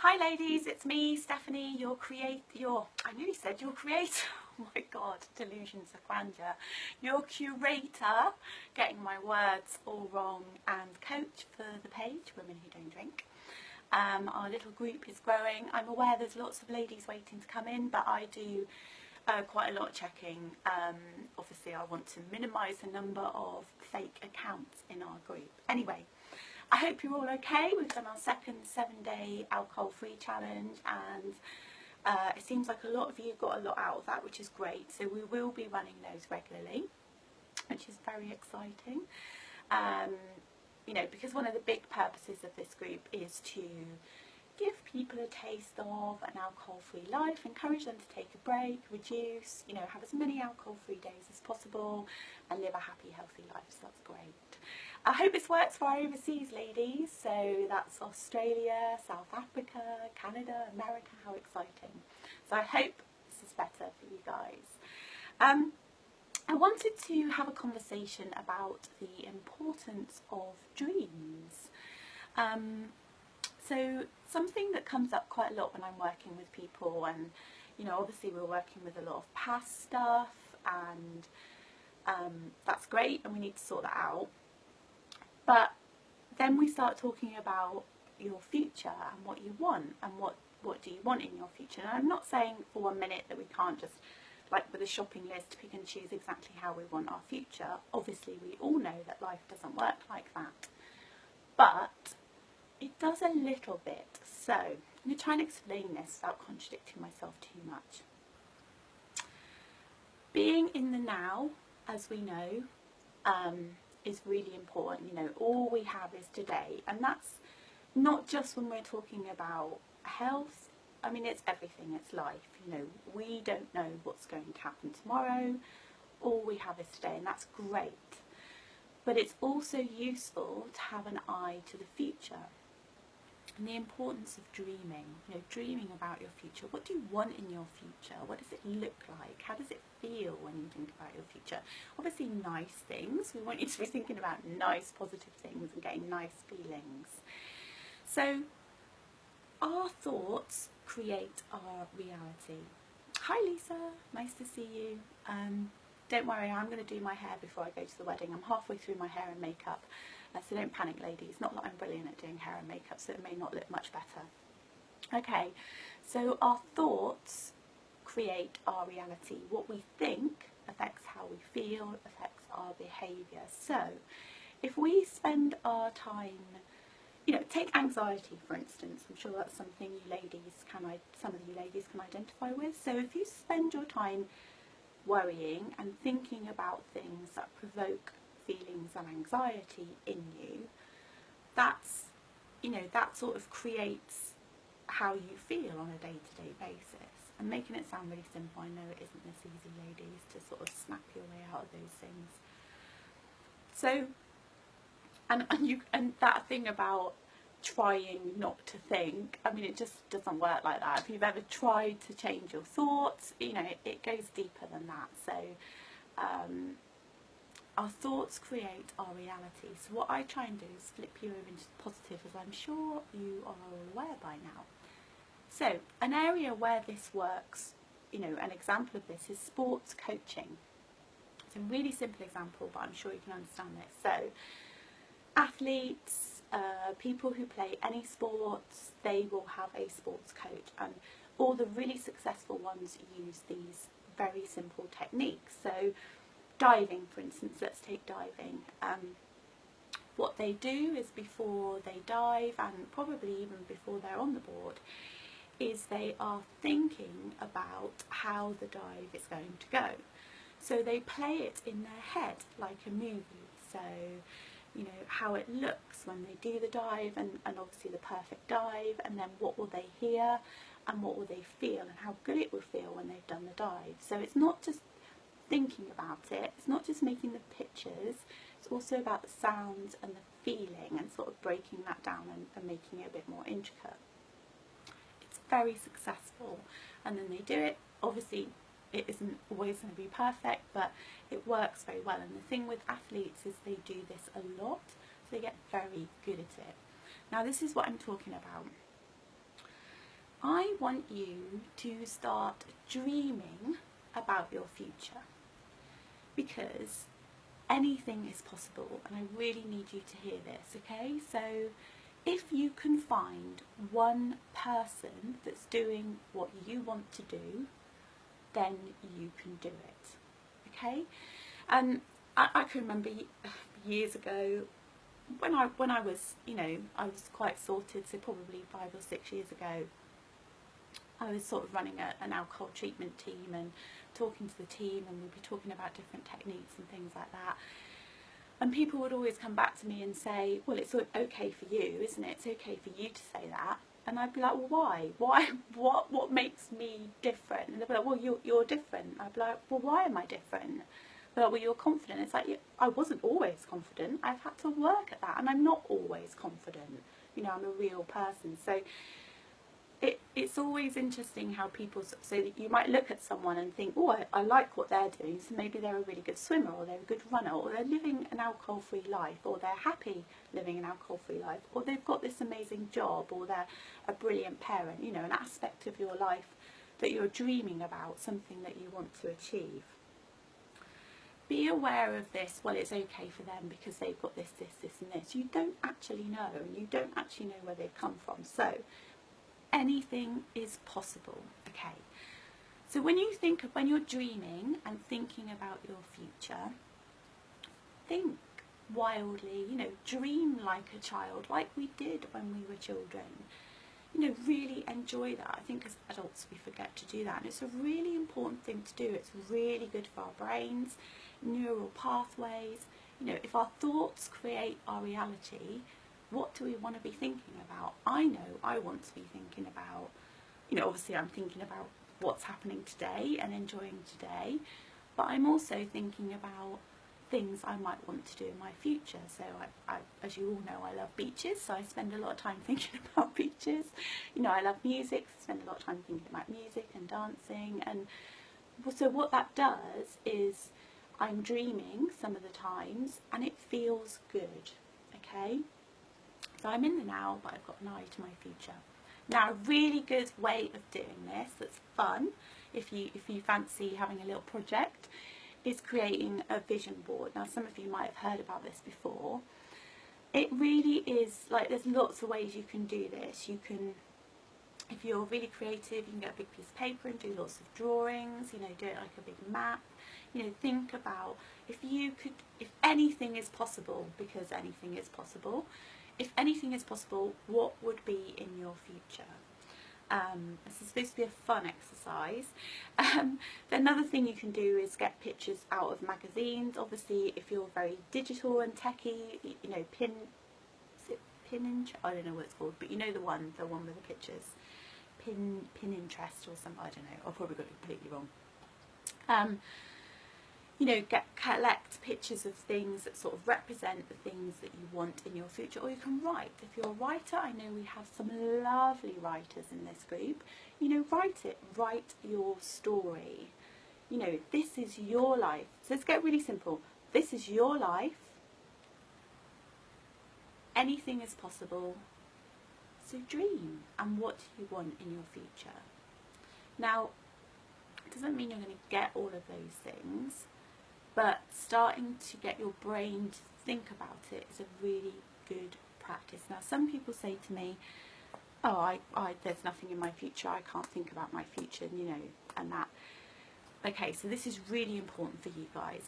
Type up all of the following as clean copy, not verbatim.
Hi ladies, it's me, Stephanie, I nearly said your creator, oh my god, delusions of grandeur, your curator, getting my words all wrong, and coach for the page, Women Who Don't Drink. Our little group is growing. I'm aware there's lots of ladies waiting to come in, but I do quite a lot of checking. Obviously I want to minimise the number of fake accounts in our group. Anyway, I hope you're all okay. We've done our second 7-day alcohol-free challenge, and it seems like a lot of you got a lot out of that, which is great. So we will be running those regularly, which is very exciting. You know, because one of the big purposes of this group is to give people a taste of an alcohol-free life, encourage them to take a break, reduce, you know, have as many alcohol-free days as possible, and live a happy, healthy life. So that's great. I hope this works for our overseas ladies, so that's Australia, South Africa, Canada, America. How exciting. So I hope this is better for you guys. I wanted to have a conversation about the importance of dreams. So something that comes up quite a lot when I'm working with people, and you know, obviously we're working with a lot of past stuff, and that's great, and we need to sort that out. But then we start talking about your future and what you want, and what do you want in your future. And I'm not saying for 1 minute that we can't just, like with a shopping list, pick and choose exactly how we want our future. Obviously we all know that life doesn't work like that, but it does a little bit. So I'm going to try and explain this without contradicting myself too much. Being in the now, as we know, is really important. You know, all we have is today, and that's not just when we're talking about health. I mean, it's everything, it's life. You know, we don't know what's going to happen tomorrow. All we have is today, and that's great. But it's also useful to have an eye to the future, and the importance of dreaming. You know, dreaming about your future. What do you want in your future? What does it look like? How does it feel when you think about your future? Obviously nice things. We want you to be thinking about nice, positive things and getting nice feelings. So our thoughts create our reality. Hi Lisa, nice to see you. Don't worry, I'm going to do my hair before I go to the wedding. I'm halfway through my hair and makeup. So don't panic, ladies. Not that I'm brilliant at doing hair and makeup, so it may not look much better. Okay, so our thoughts create our reality. What we think affects how we feel, affects our behaviour. So if we spend our time, you know, take anxiety for instance. I'm sure that's something some of you ladies can identify with. So if you spend your time worrying and thinking about things that provoke feelings and anxiety in you, that's, you know, that sort of creates how you feel on a day-to-day basis. And making it sound really simple, I know it isn't this easy, ladies, to sort of snap your way out of those things. So, and that thing about trying not to think, I mean, it just doesn't work like that. If you've ever tried to change your thoughts, you know, it goes deeper than that. So our thoughts create our reality. So what I try and do is flip you over into the positive, as I'm sure you are all aware by now. So an area where this works, you know, an example of this is sports coaching. It's a really simple example, but I'm sure you can understand this. So athletes, people who play any sports, they will have a sports coach, and all the really successful ones use these very simple techniques. So diving, for instance, let's take diving. What they do is before they dive, and probably even before they're on the board, is they are thinking about how the dive is going to go. So they play it in their head like a movie. So, you know, how it looks when they do the dive, and obviously the perfect dive, and then what will they hear and what will they feel, and how good it will feel when they've done the dive. So it's not just thinking about it, it's not just making the pictures, it's also about the sounds and the feeling, and sort of breaking that down and making it a bit more intricate. It's very successful, and then they do it. Obviously it isn't always going to be perfect, but it works very well. And the thing with athletes is they do this a lot, so they get very good at it. Now this is what I'm talking about. I want you to start dreaming about your future, because anything is possible, and I really need you to hear this, okay? So if you can find one person that's doing what you want to do, then you can do it, okay? And I can remember years ago when I was, you know, I was quite sorted, so probably 5 or 6 years ago, I was sort of running an alcohol treatment team and talking to the team, and we'd be talking about different techniques and things like that. And people would always come back to me and say, well, it's okay for you, isn't it? It's okay for you to say that. And I'd be like, well, why? Why? What makes me different? And they'd be like, well, you're different. I'd be like, well, why am I different? They're like, well, you're confident. It's like, I wasn't always confident. I've had to work at that, and I'm not always confident. You know, I'm a real person. So it's always interesting how people, so that you might look at someone and think, oh, I like what they're doing, so maybe they're a really good swimmer, or they're a good runner, or they're living an alcohol-free life, or they're happy living an alcohol-free life, or they've got this amazing job, or they're a brilliant parent, you know, an aspect of your life that you're dreaming about, something that you want to achieve. Be aware of this. Well, it's okay for them because they've got this, this, this and this. You don't actually know, and you don't actually know where they've come from. So anything is possible, okay? So when you're dreaming and thinking about your future, think wildly, you know, dream like a child, like we did when we were children. You know, really enjoy that. I think as adults we forget to do that, and it's a really important thing to do. It's really good for our brains, neural pathways. You know, if our thoughts create our reality, what do we want to be thinking about? I know I want to be thinking about, you know, obviously I'm thinking about what's happening today and enjoying today, but I'm also thinking about things I might want to do in my future. So I, as you all know, I love beaches, so I spend a lot of time thinking about beaches. You know, I love music, so I spend a lot of time thinking about music and dancing. And so what that does is I'm dreaming some of the times, and it feels good, okay? So I'm in the now, but I've got an eye to my future. Now, a really good way of doing this that's fun, if you fancy having a little project, is creating a vision board. Now, some of you might have heard about this before. It really is, like, there's lots of ways you can do this. You can, if you're really creative, you can get a big piece of paper and do lots of drawings, you know, do it like a big map. You know, think about if anything is possible, because anything is possible. If anything is possible, what would be in your future? This is supposed to be a fun exercise. Another thing you can do is get pictures out of magazines. Obviously, if you're very digital and techie, you know, I don't know what it's called, but you know the one with the pictures. Pinterest or something, I don't know. I've probably got it completely wrong. You know, collect pictures of things that sort of represent the things that you want in your future, or you can write. If you're a writer, I know we have some lovely writers in this group. You know, write your story. You know, this is your life. So let's get really simple. This is your life. Anything is possible. So dream, and what do you want in your future? Now, it doesn't mean you're going to get all of those things, but starting to get your brain to think about it is a really good practice. Now, some people say to me, oh, there's nothing in my future, I can't think about my future, you know, and that. Okay, so this is really important for you guys.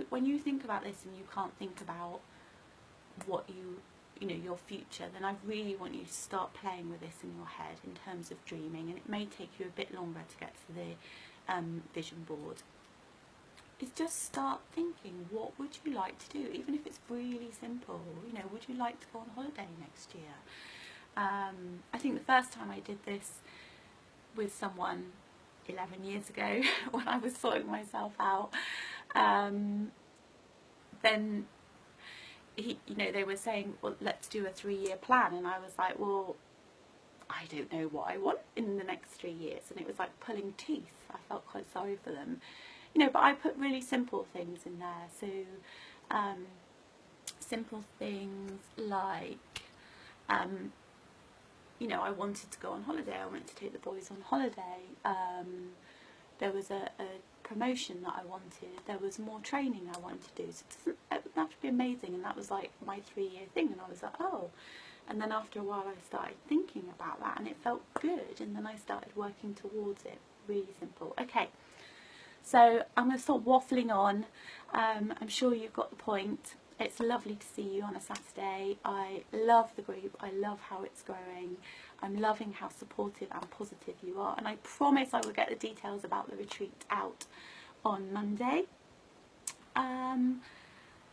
When you think about this and you can't think about what you know, your future, then I really want you to start playing with this in your head in terms of dreaming, and it may take you a bit longer to get to the vision board. Is just start thinking, what would you like to do, even if it's really simple. You know, would you like to go on holiday next year? I think the first time I did this with someone 11 years ago when I was sorting myself out, then you know, they were saying, well, let's do a 3-year plan, and I was like, well, I don't know what I want in the next 3 years, and it was like pulling teeth. I felt quite sorry for them. You know, but I put really simple things in there. So, simple things like, you know, I wanted to go on holiday. I wanted to take the boys on holiday. There was a promotion that I wanted. There was more training I wanted to do. So it would have to be amazing. And that was like my 3-year thing. And I was like, oh. And then after a while I started thinking about that and it felt good. And then I started working towards it. Really simple. Okay. So I'm going to stop waffling on. I'm sure you've got the point. It's lovely to see you on a Saturday. I love the group. I love how it's growing. I'm loving how supportive and positive you are. And I promise I will get the details about the retreat out on Monday. And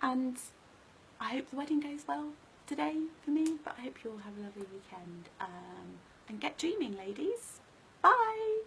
I hope the wedding goes well today for me. But I hope you all have a lovely weekend. And get dreaming, ladies. Bye.